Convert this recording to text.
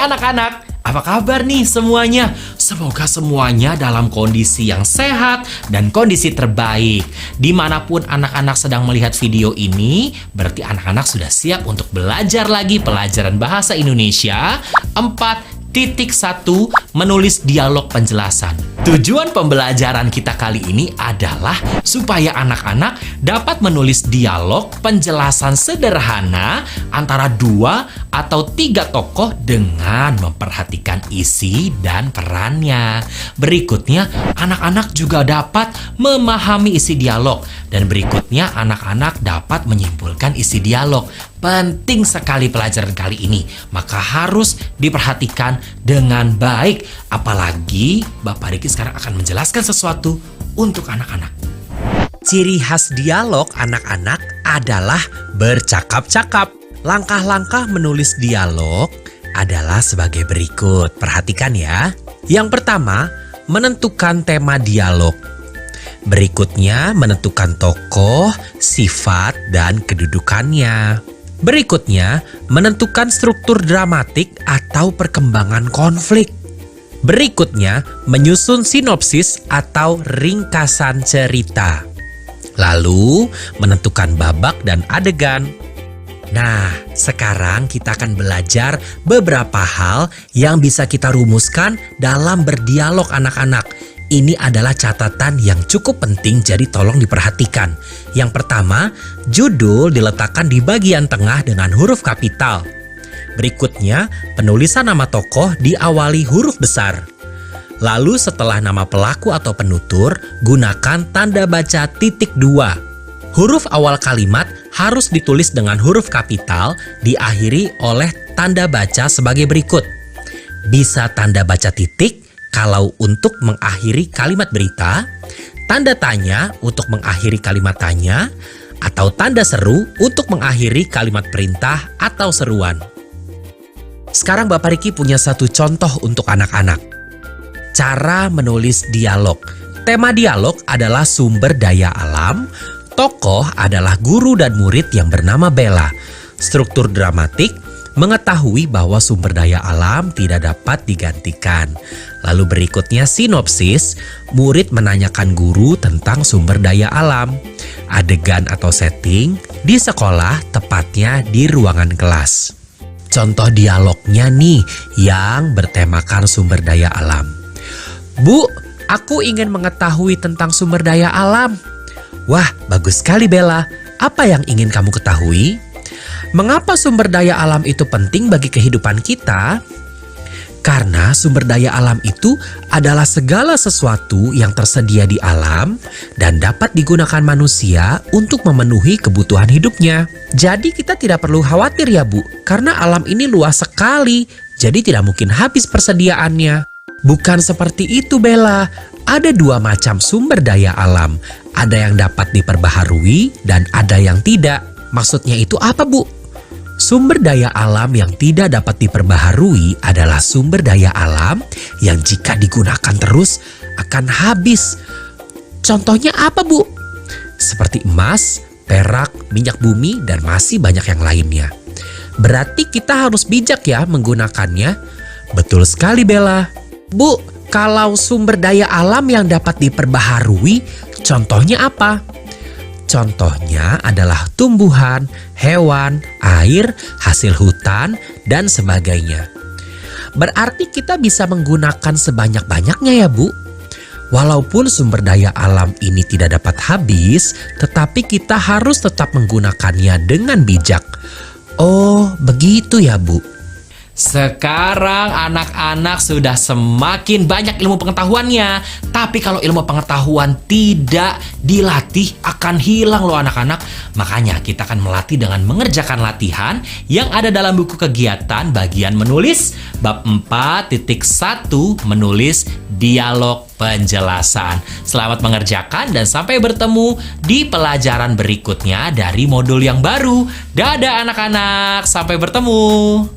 Anak-anak, apa kabar nih semuanya? Semoga semuanya dalam kondisi yang sehat dan kondisi terbaik. Dimanapun anak-anak sedang melihat video ini, berarti anak-anak sudah siap untuk belajar lagi pelajaran bahasa Indonesia 4.1 menulis dialog penjelasan. Tujuan pembelajaran kita kali ini adalah supaya anak-anak dapat menulis dialog penjelasan sederhana antara 2 atau 3 tokoh dengan memperhatikan isi dan perannya. Berikutnya, anak-anak juga dapat memahami isi dialog. Dan berikutnya, anak-anak dapat menyimpulkan isi dialog. Penting sekali pelajaran kali ini, maka harus diperhatikan dengan baik. Apalagi Bapak Riki sekarang akan menjelaskan sesuatu untuk anak-anak. Ciri khas dialog anak-anak adalah bercakap-cakap. Langkah-langkah menulis dialog adalah sebagai berikut. Perhatikan ya. Yang pertama, menentukan tema dialog. Berikutnya, menentukan tokoh, sifat, dan kedudukannya. Berikutnya, menentukan struktur dramatik atau perkembangan konflik. Berikutnya, menyusun sinopsis atau ringkasan cerita. Lalu, menentukan babak dan adegan. Nah, sekarang kita akan belajar beberapa hal yang bisa kita rumuskan dalam berdialog anak-anak. Ini adalah catatan yang cukup penting, jadi tolong diperhatikan. Yang pertama, judul diletakkan di bagian tengah dengan huruf kapital. Berikutnya, penulisan nama tokoh diawali huruf besar. Lalu setelah nama pelaku atau penutur, gunakan tanda baca !2. Huruf awal kalimat harus ditulis dengan huruf kapital, diakhiri oleh tanda baca sebagai berikut. Bisa tanda baca titik kalau untuk mengakhiri kalimat berita, tanda tanya untuk mengakhiri kalimat tanya, atau tanda seru untuk mengakhiri kalimat perintah atau seruan. Sekarang Bapak Riki punya satu contoh untuk anak-anak. Cara menulis dialog. Tema dialog adalah sumber daya alam. Tokoh adalah guru dan murid yang bernama Bella. Struktur dramatik, mengetahui bahwa sumber daya alam tidak dapat digantikan. Lalu berikutnya sinopsis, murid menanyakan guru tentang sumber daya alam. Adegan atau setting, di sekolah, tepatnya di ruangan kelas. Contoh dialognya nih yang bertemakan sumber daya alam. Bu, aku ingin mengetahui tentang sumber daya alam. Wah, bagus sekali Bella. Apa yang ingin kamu ketahui? Mengapa sumber daya alam itu penting bagi kehidupan kita? Karena sumber daya alam itu adalah segala sesuatu yang tersedia di alam dan dapat digunakan manusia untuk memenuhi kebutuhan hidupnya. Jadi kita tidak perlu khawatir ya Bu, karena alam ini luas sekali, jadi tidak mungkin habis persediaannya. Bukan seperti itu Bella. Ada 2 macam sumber daya alam. Ada yang dapat diperbaharui dan ada yang tidak. Maksudnya itu apa Bu? Sumber daya alam yang tidak dapat diperbaharui adalah sumber daya alam yang jika digunakan terus akan habis. Contohnya apa Bu? Seperti emas, perak, minyak bumi, dan masih banyak yang lainnya. Berarti kita harus bijak ya menggunakannya. Betul sekali Bella. Bu, kalau sumber daya alam yang dapat diperbaharui, contohnya apa? Contohnya adalah tumbuhan, hewan, air, hasil hutan, dan sebagainya. Berarti kita bisa menggunakan sebanyak-banyaknya ya Bu. Walaupun sumber daya alam ini tidak dapat habis, tetapi kita harus tetap menggunakannya dengan bijak. Oh, begitu ya Bu. Sekarang anak-anak sudah semakin banyak ilmu pengetahuannya. Tapi kalau ilmu pengetahuan tidak dilatih akan hilang loh anak-anak. Makanya kita akan melatih dengan mengerjakan latihan yang ada dalam buku kegiatan bagian menulis bab 4.1 menulis dialog penjelasan. Selamat mengerjakan dan sampai bertemu di pelajaran berikutnya dari modul yang baru. Dadah anak-anak, sampai bertemu.